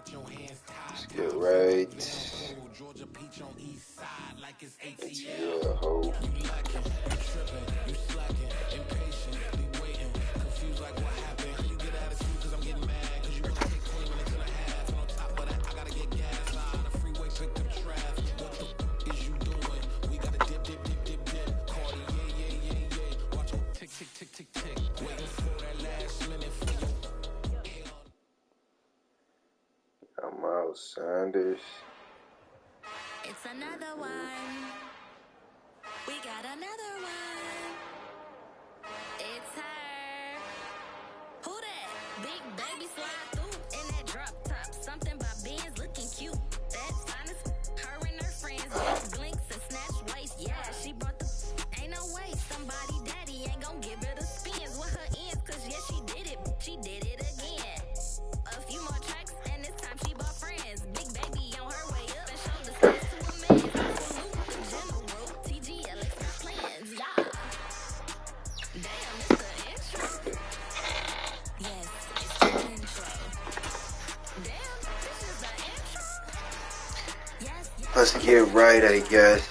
Let's get right. It's your hope. Sanders. It's another one. We got another one. It's her. Who that? Big baby slide through in that drop top. Something by Benz looking cute. That's honest. Her and her friends just blinks and snatch waist. Yeah, she brought the. Ain't no way somebody daddy ain't gon' give her the spins with her ends. Cause yeah, she did it. She did it again. A few more tracks and this time she bought friends. Big baby on her way up and showed the stats to a man. Salute the general. TGL got plans, yeah. Damn, it's the intro. Yes, it's the intro. Damn, this is the intro. Yes, yes. Let's get right, I guess.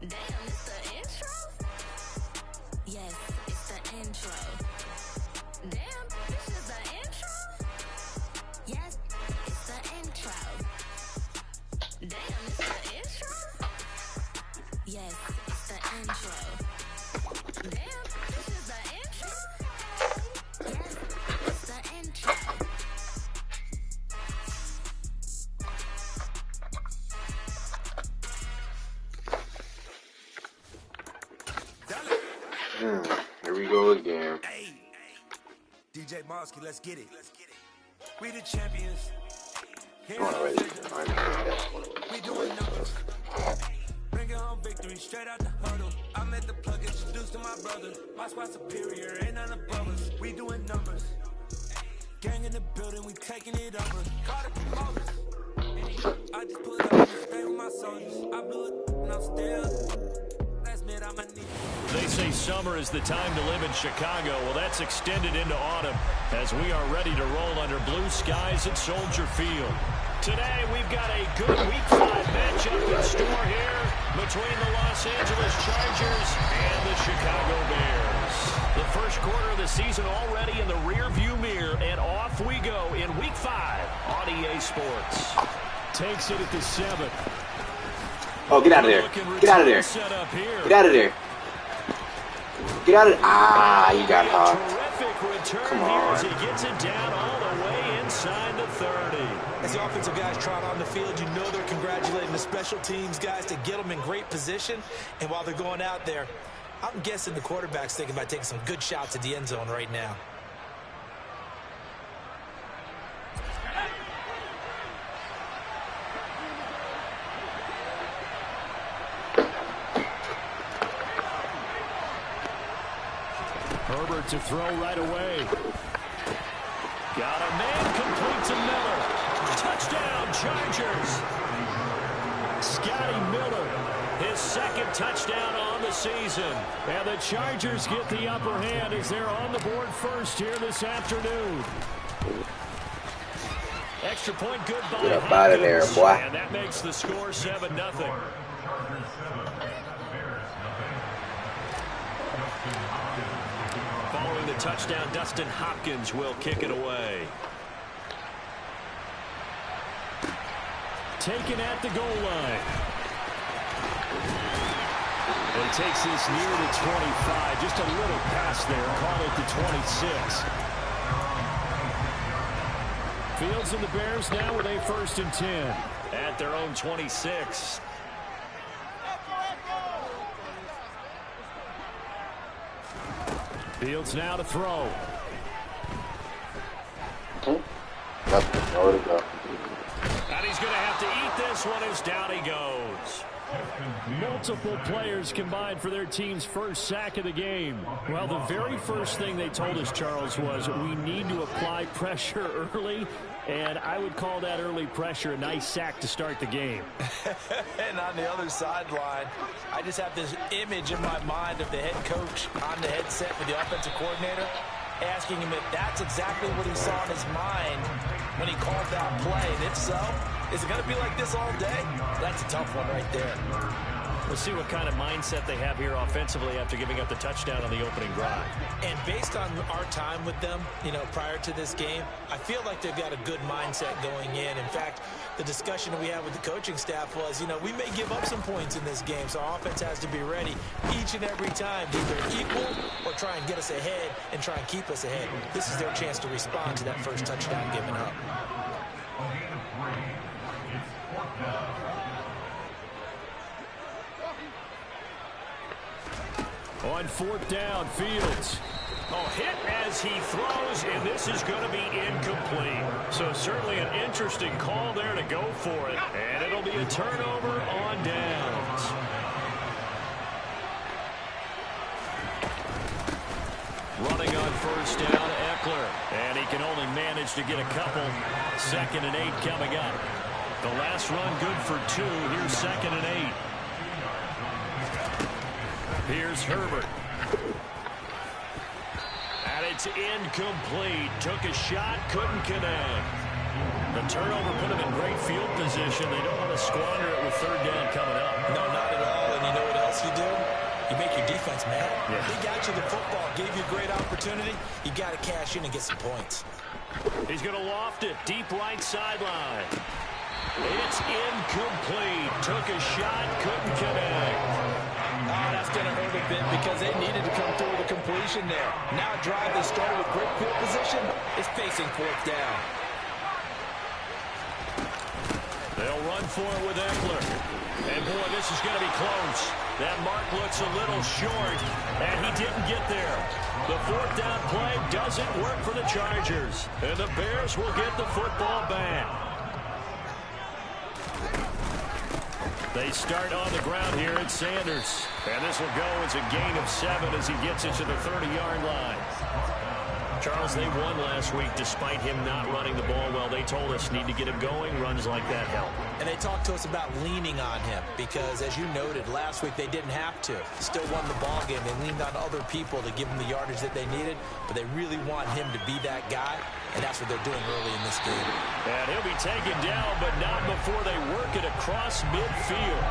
Damn, it's the intro? Yes, it's the intro. Damn, this is the intro? Yes, it's the intro. Damn, it's the intro? Yes, it's the intro. Damn, this is the intro? Yes, it's the intro. Here we go again. Hey, DJ Monsky, let's get it. We the champions. We doing numbers. Bring it home victory straight out the huddle. I'm at the plug, introduced to my brother. My squad superior, ain't none above us. We doing numbers. Gang in the building, we taking it over. Call the promoters. I just pulled up and stay with my soldiers. I blew it and I'm still. They say summer is the time to live in Chicago. Well, that's extended into autumn as we are ready to roll under blue skies at Soldier Field. Today, we've got a good Week 5 matchup in store here between the Los Angeles Chargers and the Chicago Bears. The first quarter of the season already in the rearview mirror, and off we go in Week 5 on EA Sports. Takes it at the 7. Oh, get out of there. Get out of there. Get out of there. Get out of Ah, you got hot. Come on. He gets it down all the way inside the 30. As the offensive guys trot on the field, you know they're congratulating the special teams guys to get them in great position. And while they're going out there, I'm guessing the quarterback's thinking about taking some good shots at the end zone right now. Herbert to throw right away. Got a man complete to Miller. Touchdown, Chargers. Scotty Miller, his second touchdown on the season. And the Chargers get the upper hand as they're on the board first here this afternoon. Extra point good by Get up out of there, boy. And that makes the score 7-0. Following the touchdown, Dustin Hopkins will kick it away. Taken at the goal line. And he takes this near the 25. Just a little pass there. Call it the 26. Fields and the Bears now with a 1st and 10 at their own 26. Fields now to throw. Nothing. Nowhere to go. And he's going to have to eat this one as down he goes. Multiple players combined for their team's first sack of the game. Well, the very first thing they told us, Charles, was we need to apply pressure early, and I would call that early pressure a nice sack to start the game. And on the other sideline, I just have this image in my mind of the head coach on the headset with the offensive coordinator asking him if that's exactly what he saw in his mind when he called that play. And if so, is it going to be like this all day? That's a tough one right there. We'll see what kind of mindset they have here offensively after giving up the touchdown on the opening drive. And based on our time with them, prior to this game, I feel like they've got a good mindset going in. In fact, the discussion that we had with the coaching staff was, we may give up some points in this game, so our offense has to be ready each and every time to either equal or try and get us ahead and try and keep us ahead. This is their chance to respond to that first touchdown given up. On fourth down, Fields. Hit as he throws, and this is going to be incomplete. So certainly an interesting call there to go for it. And it'll be a turnover on downs. Running on first down, Eckler. And he can only manage to get a couple. 2nd and 8 coming up. The last run good for 2. Here's 2nd and 8. Here's Herbert. And it's incomplete. Took a shot, couldn't connect. The turnover put him in great field position. They don't want to squander it with 3rd down coming up. No, not at all. And you know what else you do? You make your defense mad. Yeah. They got you the football, gave you a great opportunity. You got to cash in and get some points. He's going to loft it. Deep right sideline. It's incomplete. Took a shot, couldn't connect. Oh, that's going to hurt a bit because they needed to come through with a completion there. Now a drive that started with great field position is facing 4th down. They'll run for it with Eckler. And, boy, this is going to be close. That mark looks a little short, and he didn't get there. The 4th down play doesn't work for the Chargers, and the Bears will get the football back. They start on the ground here at Sanders. And this will go as a gain of 7 as he gets it to the 30-yard line. Charles, they won last week despite him not running the ball well. They told us need to get him going. Runs like that help. And they talked to us about leaning on him because, as you noted, last week they didn't have to. Still won the ball game. They leaned on other people to give them the yardage that they needed, but they really want him to be that guy, and that's what they're doing early in this game. And he'll be taken down, but not before they work it across midfield.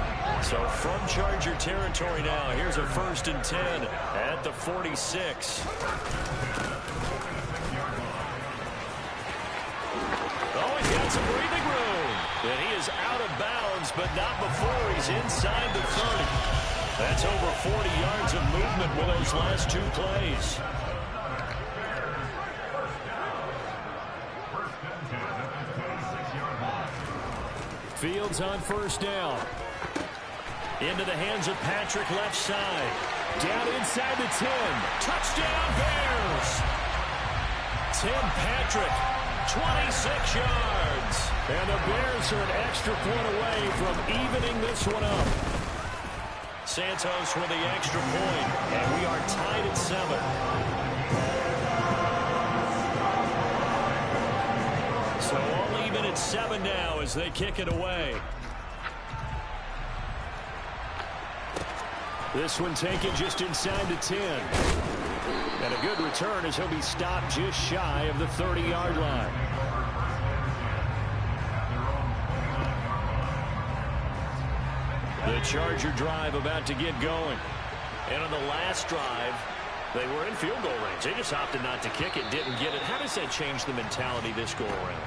So from Charger territory now, here's a 1st and 10 at the 46. Oh, he's got some breathing room. And he is out of bounds, but not before he's inside the 30. That's over 40 yards of movement with those last 2 plays. Fields on first down. Into the hands of Patrick left side. Down inside the 10. Touchdown Bears. Tim Patrick, 26 yards. And the Bears are an extra point away from evening this one up. Santos with the extra point, and we are tied at 7. So all even at 7 now as they kick it away. This one taken just inside the 10. And a good return as he'll be stopped just shy of the 30-yard line. The Charger drive about to get going. And on the last drive, they were in field goal range. They just opted not to kick it, didn't get it. How does that change the mentality this go around?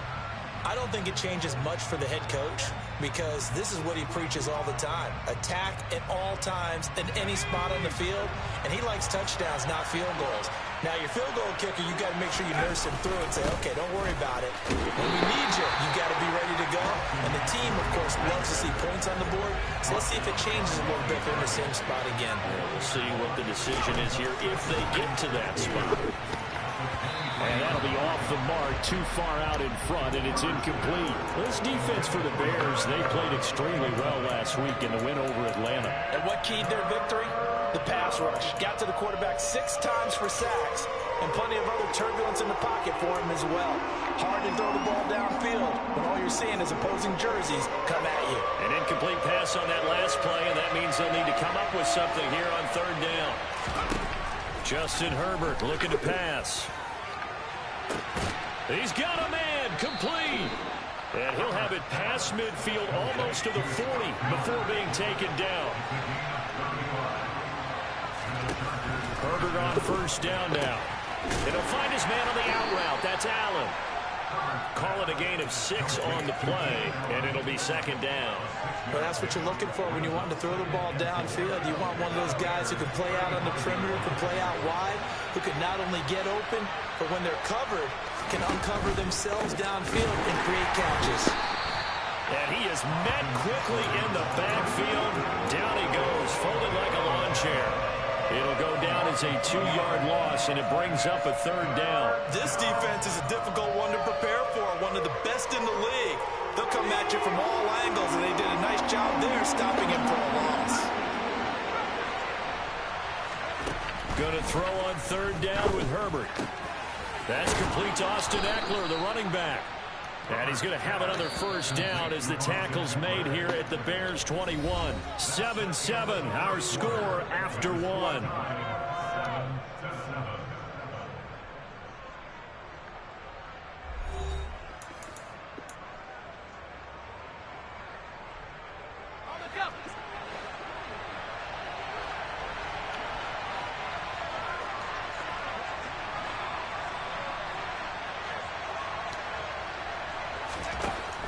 I don't think it changes much for the head coach because this is what he preaches all the time. Attack at all times in any spot on the field, and he likes touchdowns, not field goals. Now, your field goal kicker, you got to make sure you nurse him through and say, okay, don't worry about it. When we need you, you got to be ready to go. And the team, of course, loves to see points on the board. So let's see if it changes a little bit if they're in the same spot again. We'll see what the decision is here if they get to that spot. And that'll be off the mark, too far out in front, and it's incomplete. This defense for the Bears, they played extremely well last week in the win over Atlanta. And what keyed their victory? The pass rush. Got to the quarterback 6 times for sacks, and plenty of other turbulence in the pocket for him as well. Hard to throw the ball downfield when all you're seeing is opposing jerseys come at you. An incomplete pass on that last play, and that means they'll need to come up with something here on 3rd down. Justin Herbert looking to pass. He's got a man, complete. And he'll have it past midfield almost to the 40 before being taken down. Herbert on 1st down now. And he'll find his man on the out route. That's Allen. Call it a gain of 6 on the play, and it'll be 2nd down. But that's what you're looking for when you want to throw the ball downfield. You want one of those guys who can play out on the perimeter, can play out wide, who can not only get open, but when they're covered, can uncover themselves downfield and create catches. And he is met quickly in the backfield. Down he goes, folded like a lawn chair. It'll go down as a 2-yard loss, and it brings up a 3rd down. This defense is a difficult one to prepare for, one of the best in the league. They'll come at you from all angles, and they did a nice job there stopping him for a loss. Going to throw on 3rd down with Herbert. That's complete to Austin Eckler, the running back. And he's going to have another 1st down as the tackle's made here at the Bears 21. 7-7, our score after 1.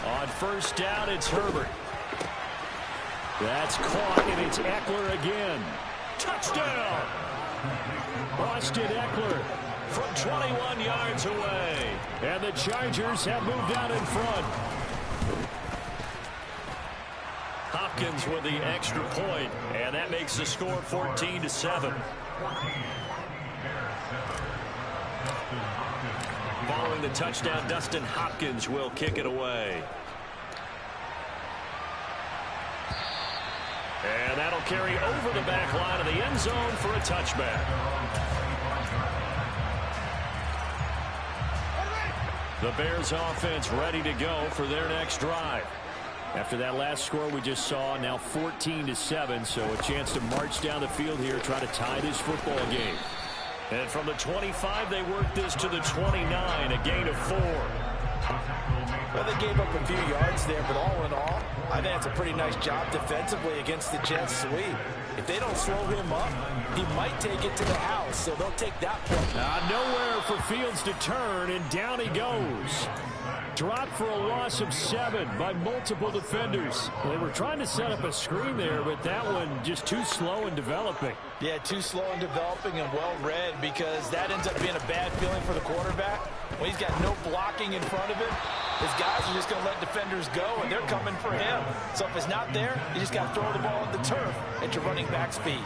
On 1st down, it's Herbert. That's caught, and it's Eckler again. Touchdown! Austin Eckler from 21 yards away. And the Chargers have moved out in front. Hopkins with the extra point, and that makes the score 14-7. Following the touchdown, Dustin Hopkins will kick it away. And that'll carry over the back line of the end zone for a touchback. The Bears offense ready to go for their next drive. After that last score we just saw, now 14-7, so a chance to march down the field here, try to tie this football game. And from the 25, they work this to the 29, a gain of 4. Well, they gave up a few yards there, but all in all, I think it's a pretty nice job defensively against the Jets sweep. If they don't slow him up, he might take it to the house, so they'll take that point. Nowhere for Fields to turn, and down he goes. Dropped for a loss of 7 by multiple defenders. They were trying to set up a screen there, but that one just too slow in developing. Yeah, too slow in developing and well read, because that ends up being a bad feeling for the quarterback. When he's got no blocking in front of him, his guys are just going to let defenders go, and they're coming for him. So if it's not there, you just got to throw the ball at the turf at your running back speed.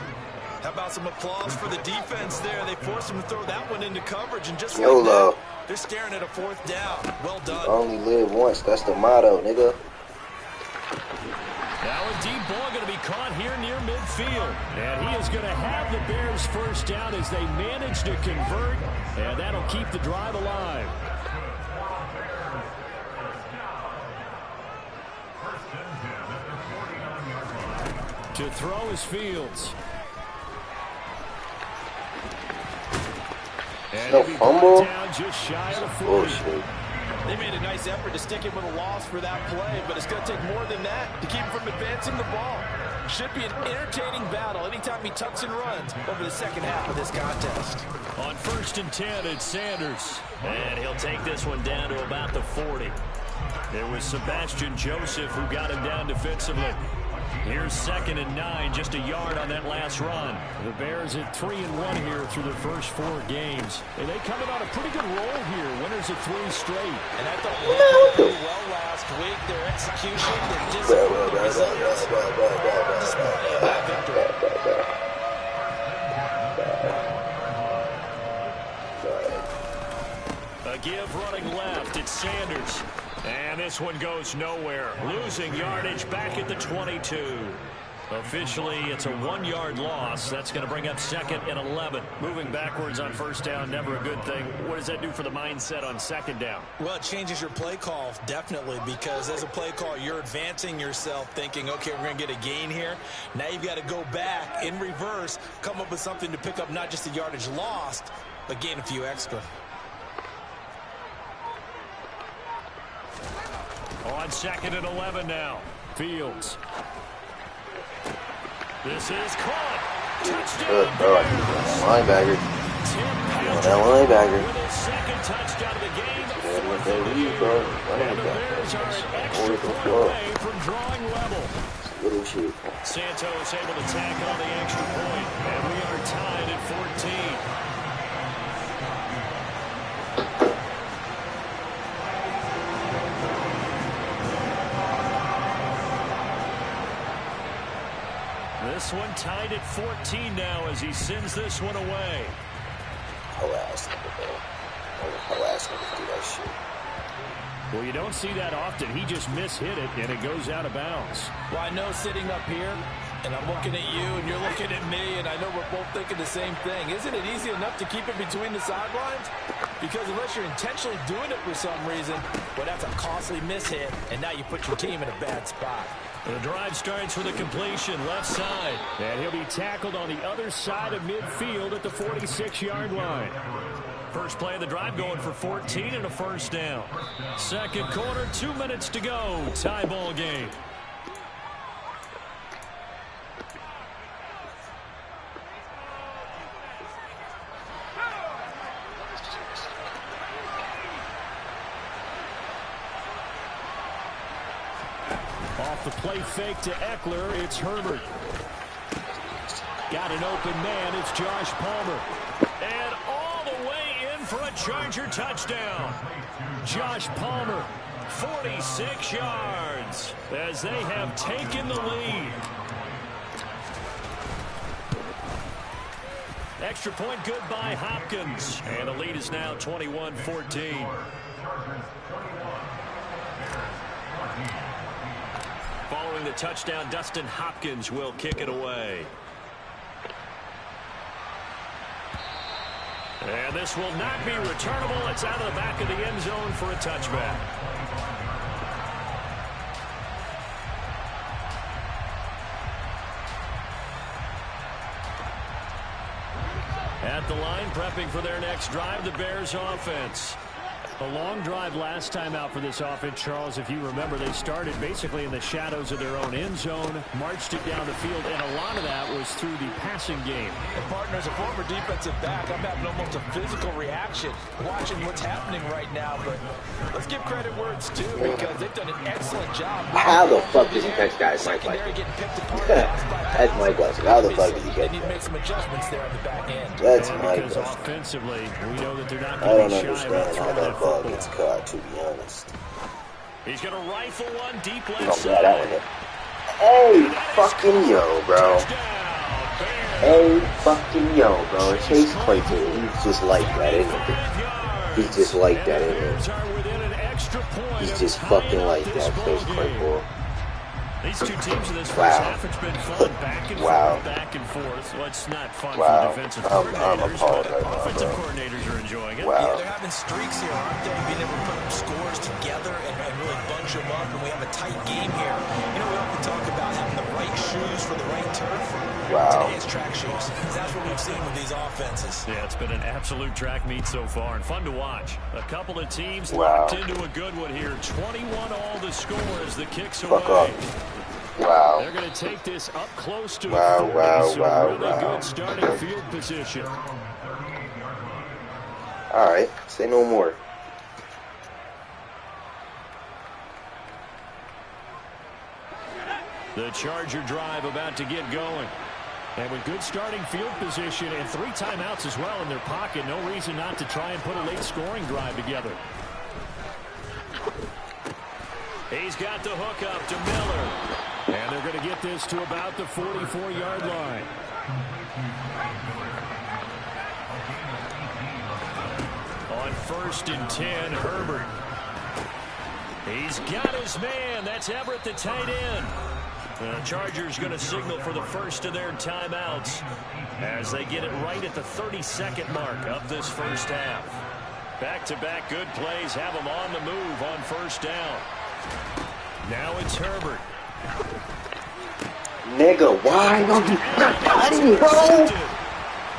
How about some applause for the defense there? They forced him to throw that one into coverage, and just like that, they're staring at a 4th down. Well done. Only live once. That's the motto, nigga. Now a deep ball going to be caught here near midfield. And he is going to have the Bears 1st down as they manage to convert. And that'll keep the drive alive. To throw is Fields. And no fumble. Down just shy of the 40. Bullshit. They made a nice effort to stick him with a loss for that play, but it's going to take more than that to keep him from advancing the ball. Should be an entertaining battle anytime he tucks and runs over the second half of this contest. On 1st and 10, it's Sanders. And he'll take this one down to about the 40. There was Sebastian Joseph who got him down defensively. Here's 2nd and 9, just a yard on that last run. The Bears at 3-1 here through their first 4 games. And they coming on a pretty good roll here, winners of 3 straight. And I thought they played pretty well last week. Their execution, their discipline, their resilience. Display of that victory. first, it's Sanders. And this one goes nowhere. Losing yardage back at the 22. Officially, it's a 1-yard loss. That's going to bring up 2nd and 11. Moving backwards on first down, never a good thing. What does that do for the mindset on 2nd down? Well, it changes your play call, definitely, because as a play call, you're advancing yourself thinking, okay, we're going to get a gain here. Now you've got to go back in reverse, come up with something to pick up not just the yardage lost, but gain a few extra. On 2nd and 11 now. Fields. This is caught. Touchdown. Linebacker. That linebacker. With his 2nd touchdown of the game. And the Bears are an extra point away from drawing level. Little shoot. Santos able to tack on the extra point. And we are tied at 14. This one tied at 14 now as he sends this one away. Harass him, bro. Harass him to do that shit. Well, you don't see that often. He just mishit it, and it goes out of bounds. Well, I know sitting up here, and I'm looking at you, and you're looking at me, and I know we're both thinking the same thing. Isn't it easy enough to keep it between the sidelines? Because unless you're intentionally doing it for some reason, well, that's a costly mishit, and now you put your team in a bad spot. The drive starts with a completion left side. And he'll be tackled on the other side of midfield at the 46-yard line. First play of the drive going for 14 and a first down. 2nd quarter, 2 minutes to go. Tie ball game. Off the play fake to Eckler, it's Herbert. Got an open man, it's Josh Palmer. And all the way in for a Charger touchdown. Josh Palmer, 46 yards, as they have taken the lead. Extra point good by Hopkins. And the lead is now 21-14. Following the touchdown, Dustin Hopkins will kick it away. And this will not be returnable. It's out of the back of the end zone for a touchback. At the line, prepping for their next drive, the Bears offense. A long drive last time out for this offense, Charles. If you remember, they started basically in the shadows of their own end zone, marched it down the field, and a lot of that was through the passing game. And partner, as a former defensive back, I'm having almost a physical reaction watching what's happening right now. But let's give credit where it's due, because they've done an excellent job. How the fuck does he catch that? Mike Leslie. That's Mike Leslie. How the fuck did he catch that? They need to make some adjustments there on the back end. That's Mike Because Leslie. offensively, we know that they're not I going don't to be shy about understand how throwing that that ball football. gets caught, to be honest. He's going to rifle one deep left Oh, yeah, that one hit. Hey, fucking yo, bro. Touchdown, Bears. Hey, fucking yo, bro. Chase Claypool, he's just like that, isn't he? He's just like that, isn't he? He's just fucking like that, Chase Claypool. These two teams in this first Wow. half, it's been fun. Back and Wow. forth, back and forth. Well, it's not fun Wow. for defensive I'm coordinators, appalled but right now, offensive bro. coordinators are enjoying it. Wow. Yeah, they're having streaks here, aren't they? Being able to put scores together and really bunch them up, and we have a tight game here. You know, we often talk about having the right shoes for the right turf. Wow. Today it's track shoes. That's what we've seen with these offenses. Yeah, it's been an absolute track meet so far, and fun to watch. A couple of teams Wow. locked into a good one here. 21 all the score as the kicks Fuck away. off. Wow. They're going to take this up close to Wow, 40, wow, so wow, really wow. good starting field position. Alright, say no more. The Charger drive about to get going. And with good starting field position and 3 timeouts as well in their pocket, no reason not to try and put a late scoring drive together. He's got the hook up to Miller. And they're going to get this to about the 44-yard line. On 1st and 10, Herbert. He's got his man. That's Everett, the tight end. The Chargers going to signal for the first of their timeouts as they get it right at the 32nd mark of this first half. Back-to-back good plays have them on the move on first down. Now it's Herbert. Nigga, why don't you not cutting, bro?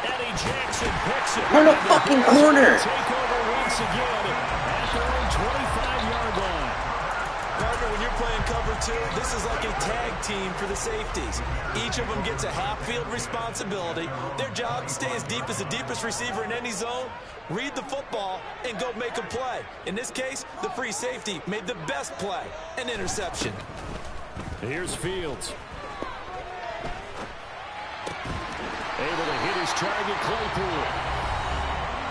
Eddie Jackson picks it. Run a fucking corner. Take over once again at their own 25-yard line. Partner, when you're playing cover two, this is like a tag team for the safeties. Each of them gets a half-field responsibility. Their job, stay as deep as the deepest receiver in any zone, read the football, and go make a play. In this case, the free safety made the best play, an interception. Here's Fields. Able to hit his target, Claypool.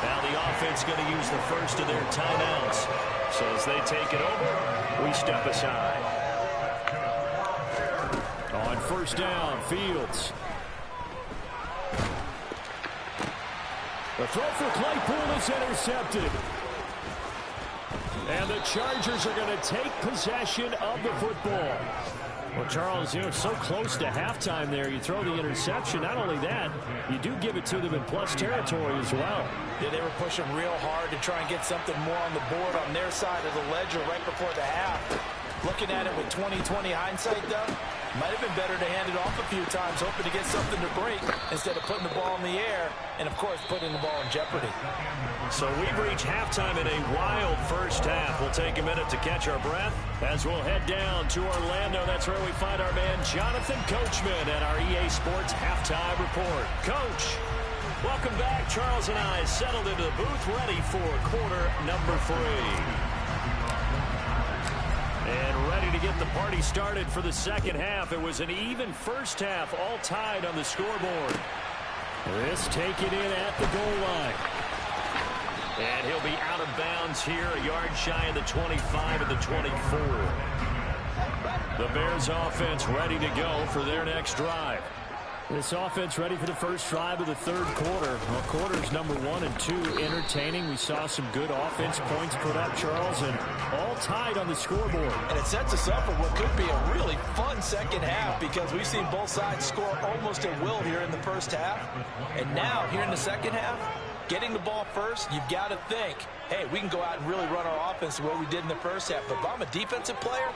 Now the offense going to use the first of their timeouts. So as they take it over, we step aside. On first down, Fields. The throw for Claypool is intercepted. And the Chargers are going to take possession of the football. Well, Charles, you know, so close to halftime there. You throw the interception. Not only that, you do give it to them in plus territory as well. Yeah, they were pushing real hard to try and get something more on the board on their side of the ledger right before the half. Looking at it with 20/20 hindsight, though, might have been better to hand it off a few times, hoping to get something to break instead of putting the ball in the air and, of course, putting the ball in jeopardy. So we've reached halftime in a wild first half. We'll take a minute to catch our breath as we'll head down to Orlando. That's where we find our man Jonathan Coachman at our EA Sports Halftime Report. Coach, welcome back. Charles and I settled into the booth, ready for quarter number 3. And ready to get the party started for the second half. It was an even first half, all tied on the scoreboard. This taken in at the goal line. And he'll be out of bounds here, a yard shy of the 25 and the 24. The Bears offense ready to go for their next drive. This offense ready for the first drive of the third quarter. Well, quarters number 1 and 2 entertaining. We saw some good offense points put up, Charles, and all tied on the scoreboard. And it sets us up for what could be a really fun second half because we've seen both sides score almost at will here in the first half. And now, here in the second half, getting the ball first, you've got to think, hey, we can go out and really run our offense the way we did in the first half. But if I'm a defensive player,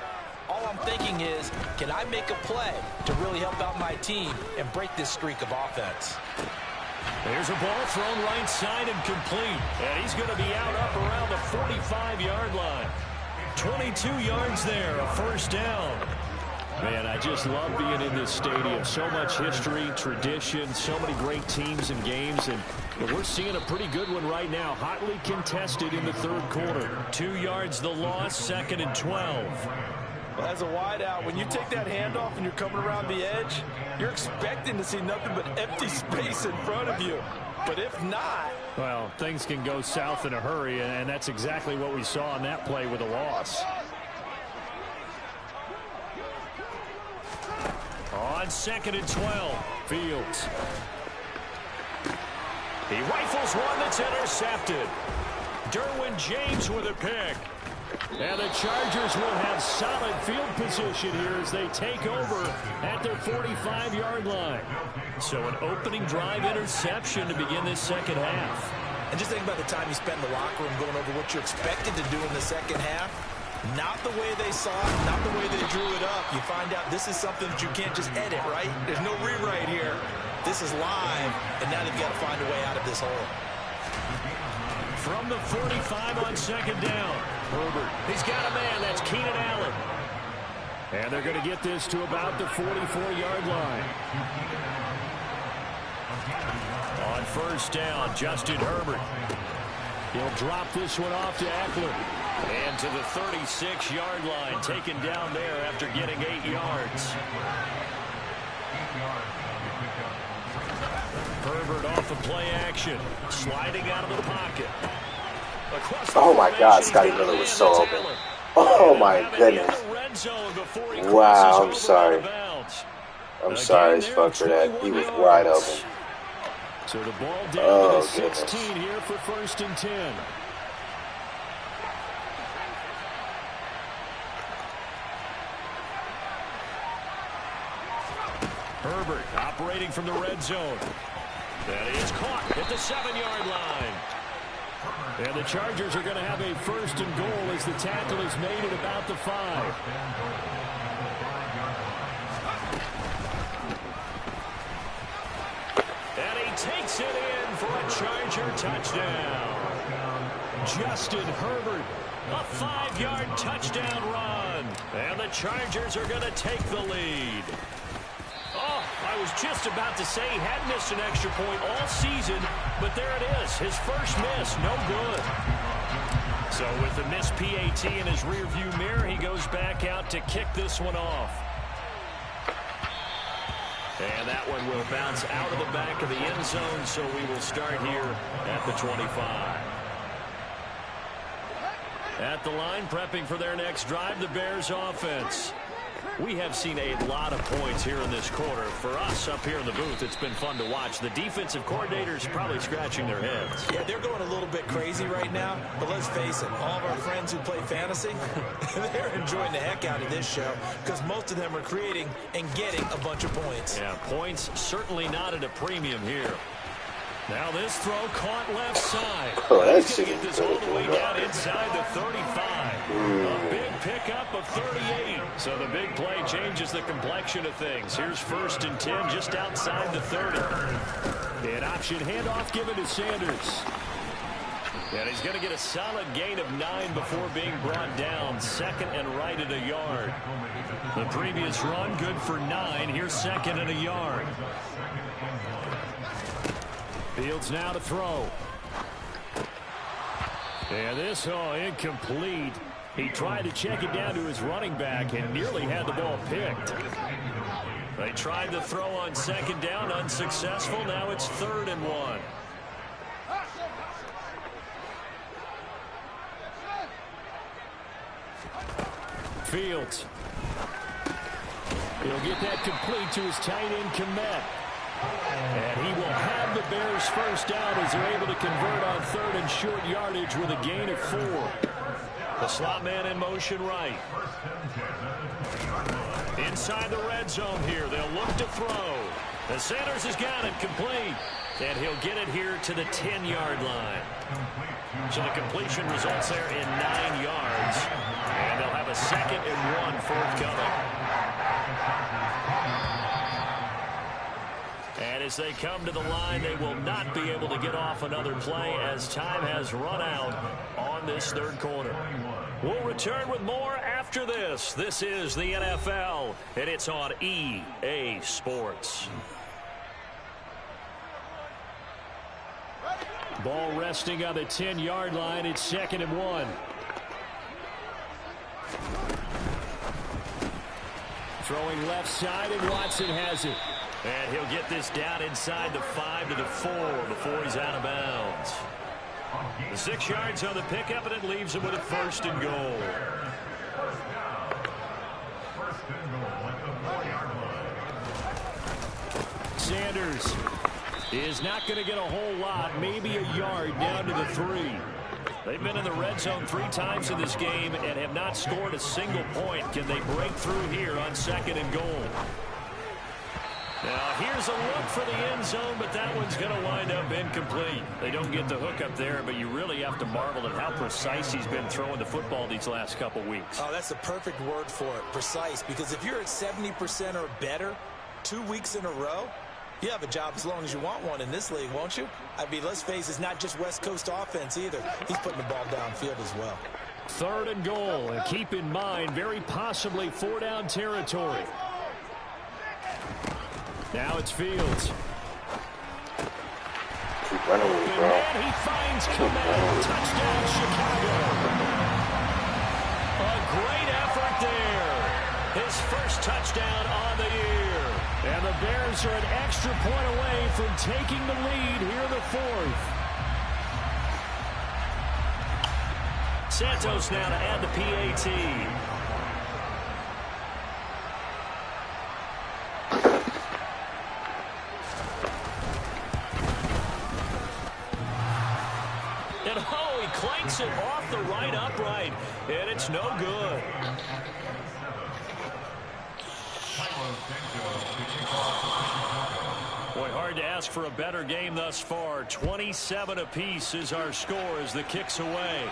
all I'm thinking is, can I make a play to really help out my team and break this streak of offense? There's a ball thrown right side and complete. And he's going to be out up around the 45-yard line. 22 yards there, a first down. Man, I just love being in this stadium. So much history, tradition, so many great teams and games. And we're seeing a pretty good one right now. Hotly contested in the third quarter. 2 yards the loss, 2nd and 12. Well, as a wideout, when you take that handoff and you're coming around the edge, you're expecting to see nothing but empty space in front of you. But if not... well, things can go south in a hurry, and that's exactly what we saw on that play with a loss. On 2nd and 12, Fields. He rifles one that's intercepted. Derwin James with a pick. And the Chargers will have solid field position here as they take over at their 45-yard line. So an opening drive interception to begin this second half. And just think about the time you spend in the locker room going over what you're expected to do in the second half. Not the way they saw it, not the way they drew it up. You find out this is something that you can't just edit, right? There's no rewrite here. This is live, and now they've got to find a way out of this hole. From the 45 on 2nd down, Herbert. He's got a man. That's Keenan Allen. And they're going to get this to about the 44-yard line. On first down, Justin Herbert. He'll drop this one off to Eckler. And to the 36-yard line, taken down there after getting 8 yards. Herbert off of play action, sliding out of the pocket. Oh my God, Scotty Miller was so open. Oh my goodness. Wow, I'm sorry. I'm sorry as fuck for that. He was wide open. So the ball down to the 16 here for 1st and 10. Herbert operating from the red zone. And he is caught at the 7-yard line. And the Chargers are going to have a first and goal as the tackle is made at about the 5. And he takes it in for a Charger touchdown. Justin Herbert, a 5-yard touchdown run. And the Chargers are going to take the lead. Oh, I was just about to say he had missed an extra point all season, but there it is. His first miss, no good. So with the missed PAT in his rearview mirror, he goes back out to kick this one off. And that one will bounce out of the back of the end zone, so we will start here at the 25. At the line, prepping for their next drive, the Bears offense. We have seen a lot of points here in this quarter. For us up here in the booth, it's been fun to watch. The defensive coordinators probably scratching their heads. Yeah, they're going a little bit crazy right now. But let's face it, all of our friends who play fantasy, they're enjoying the heck out of this show because most of them are creating and getting a bunch of points. Yeah, points certainly not at a premium here. Now this throw caught left side. Oh, that's going to get this all the way down inside the 35. A big pickup of 38. So the big play changes the complexion of things. Here's 1st and 10 just outside the 30. An option handoff given to Sanders. And he's going to get a solid gain of 9 before being brought down. 2nd and right at a yard. The previous run good for 9. Here's 2nd and a yard. Fields now to throw. And this, incomplete. He tried to check it down to his running back and nearly had the ball picked. They tried the throw on 2nd down, unsuccessful. Now it's 3rd and 1. Fields. He'll get that complete to his tight end, Kmet. And he will have the Bears first down as they're able to convert on 3rd and short yardage with a gain of 4. The slot man in motion right. Inside the red zone here. They'll look to throw. And Sanders has got it complete. And he'll get it here to the 10-yard line. So the completion results there in 9 yards. And they'll have a 2nd and 1 forthcoming. And as they come to the line, they will not be able to get off another play as time has run out on this 3rd quarter. We'll return with more after this. This is the NFL, and it's on EA Sports. Ball resting on the 10-yard line. It's 2nd and 1. Throwing left side, and Watson has it. And he'll get this down inside the 5 to the 4 before he's out of bounds. The 6 yards on the pickup, and it leaves him with a 1st and goal. Sanders is not going to get a whole lot, maybe a yard down to the 3. They've been in the red zone 3 times in this game and have not scored a single point. Can they break through here on 2nd and goal? Now, here's a look for the end zone, but that one's going to wind up incomplete. They don't get the hook up there, but you really have to marvel at how precise he's been throwing the football these last couple weeks. Oh, that's the perfect word for it, precise, because if you're at 70% or better 2 weeks in a row, you have a job as long as you want one in this league, won't you? I mean, let's face it, it's not just West Coast offense either. He's putting the ball downfield as well. 3rd and goal, and keep in mind, very possibly 4-down territory. Now it's Fields. Keep running with me, bro. And he finds Kmet. Touchdown, Chicago. A great effort there. His first touchdown on the year. And the Bears are an extra point away from taking the lead here in the 4th. Santos now to add the PAT. And oh, he clanks it off the right upright, and it's no good. Boy, hard to ask for a better game thus far. 27 apiece is our score as the kick's away.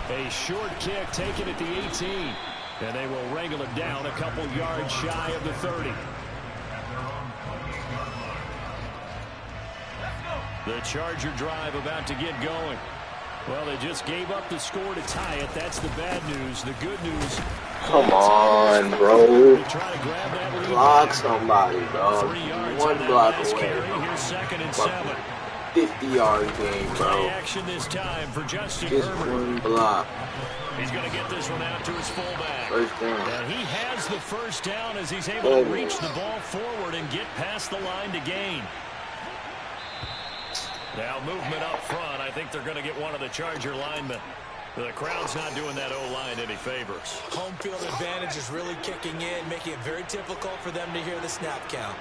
A short kick taken at the 18. And they will wrangle it down a couple yards shy of the 30. The Charger drive about to get going. Well, they just gave up the score to tie it. That's the bad news. The good news. Come on, bro. Block somebody, bro. 3 yards One block away. Here's 2nd and 7. 50-yard game, bro. Play action this time for Justin Just Herbert. one block. He's going to get this one out to his fullback. First down. And he has the first down as he's able to reach the ball forward and get past the line to gain. Now movement up front. I think they're going to get one of the Charger linemen. The crowd's not doing that O-line any favors. Home field advantage is really kicking in, making it very difficult for them to hear the snap count.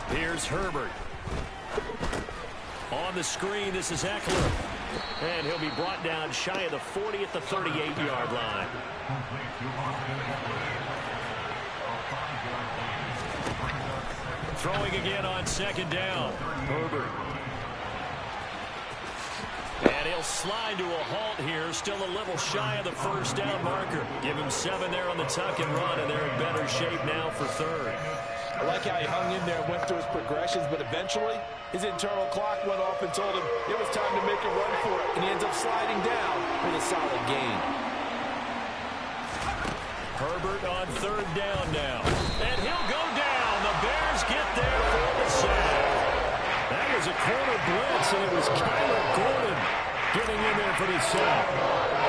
Here's Herbert. On the screen, this is Eckler. And he'll be brought down shy of the 40 at the 38-yard line. Throwing again on 2nd down. Herbert. And he'll slide to a halt here. Still a little shy of the first down marker. Give him 7 there on the tuck and run, and they're in better shape now for 3rd. I like how he hung in there and went through his progressions, but eventually his internal clock went off and told him it was time to make a run for it, and he ends up sliding down with a solid gain. Herbert on 3rd down now. And he'll go down. The Bears get there for the sack. That was a corner blitz, and it was Kyler Gordon getting in there for the sack.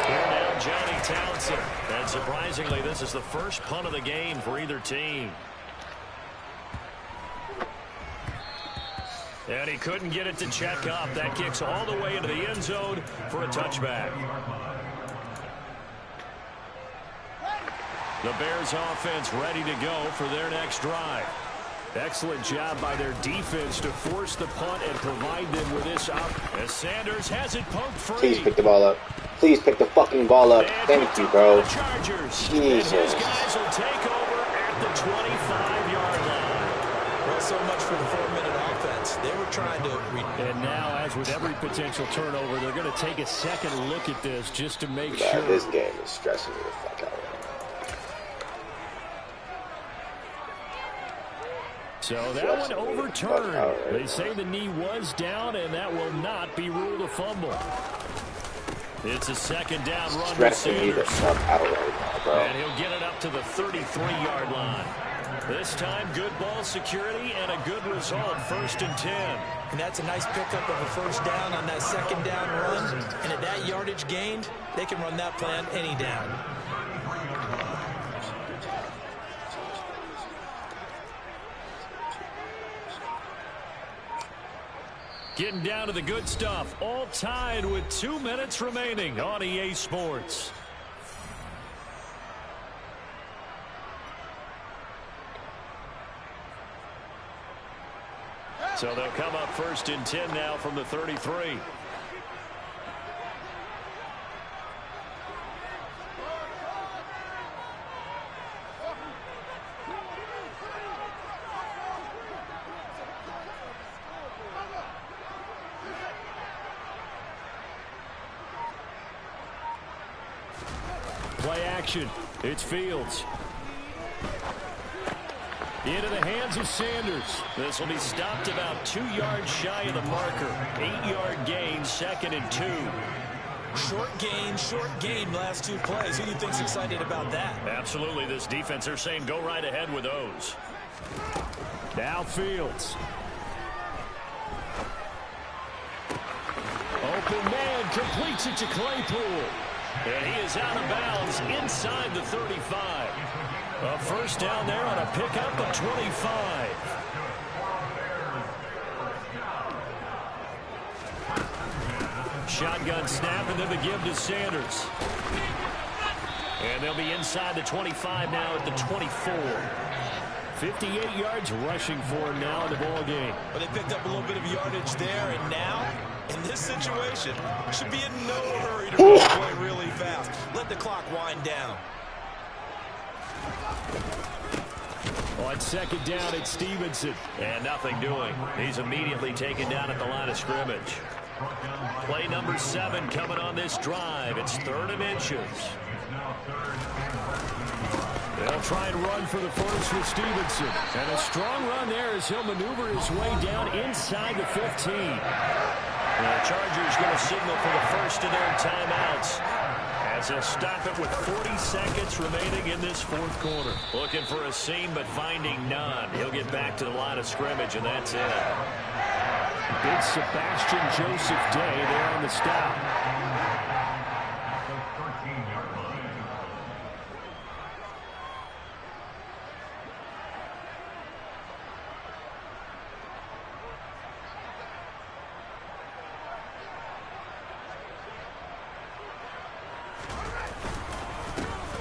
Here now, Johnny Townsend. And surprisingly, this is the first punt of the game for either team. And he couldn't get it to check up. That kicks all the way into the end zone for a touchback. The Bears offense ready to go for their next drive. Excellent job by their defense to force the punt and provide them with this up. As Sanders has it poked free. Please pick the ball up. Please pick the fucking ball up. Thank you, bro. Chargers. Jesus. And his guys will take over at the 25-yard line. Well, so much for the 4-minute offense. They were trying to... And now, as with every potential turnover, they're going to take a second look at this just to make sure. This game is stressing me the fuck out. So that one overturned. They say the knee was down, and that will not be ruled a fumble. It's a 2nd down run with Sanders. And he'll get it up to the 33-yard line. This time, good ball security and a good result, 1st and 10. And that's a nice pickup of a first down on that 2nd down run. And at that yardage gained, they can run that plan any down. Getting down to the good stuff. All tied with 2 minutes remaining on EA Sports. So they'll come up 1st and 10 now from the 33. Play action. It's Fields. Into the hands of Sanders. This will be stopped about 2 yards shy of the marker. 8-yard gain, 2nd and 2. Short gain last 2 plays. Who do you think's excited about that? Absolutely. This defense, they're saying go right ahead with those. Now Fields. Open man completes it to Claypool. And he is out of bounds inside the 35. A first down there on a pickup of 25. Shotgun snap and then the give to Sanders. And they'll be inside the 25 now at the 24. 58 yards rushing for him now in the ball game. Well, they picked up a little bit of yardage there, and now, in this situation, should be in no hurry to play really fast. Let the clock wind down. On second down, it's Stevenson. And nothing doing. He's immediately taken down at the line of scrimmage. Play number 7 coming on this drive. It's 3rd and inches. They'll try and run for the first with Stevenson. And a strong run there as he'll maneuver his way down inside the 15. The Chargers going to signal for the first of their timeouts as they'll stop it with 40 seconds remaining in this 4th quarter. Looking for a seam, but finding none. He'll get back to the line of scrimmage, and that's it. Big Sebastian Joseph Day there on the stop.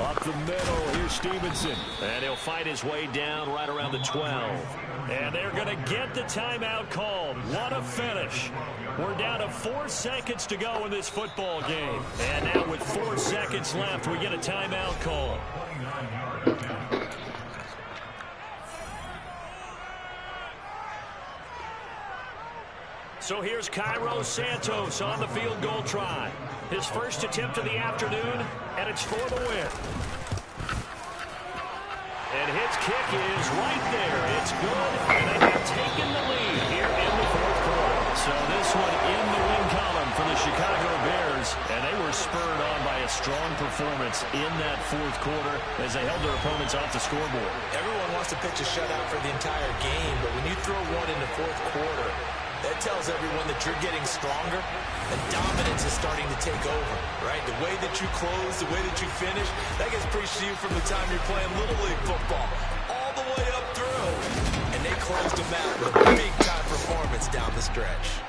Up the middle, here's Stevenson. And he'll fight his way down right around the 12. And they're going to get the timeout called. What a finish. We're down to 4 seconds to go in this football game. And now with 4 seconds left, we get a timeout call. So here's Cairo Santos on the field goal try. His first attempt of the afternoon, and it's for the win. And his kick is right there. It's good, and they have taken the lead here in the 4th quarter. So this one in the win column for the Chicago Bears, and they were spurred on by a strong performance in that 4th quarter as they held their opponents off the scoreboard. Everyone wants to pitch a shutout for the entire game, but when you throw one in the 4th quarter, that tells everyone that you're getting stronger and dominance is starting to take over, right? The way that you close, the way that you finish, that gets preached to you from the time you're playing Little League football all the way up through. And they closed them out with a big-time performance down the stretch.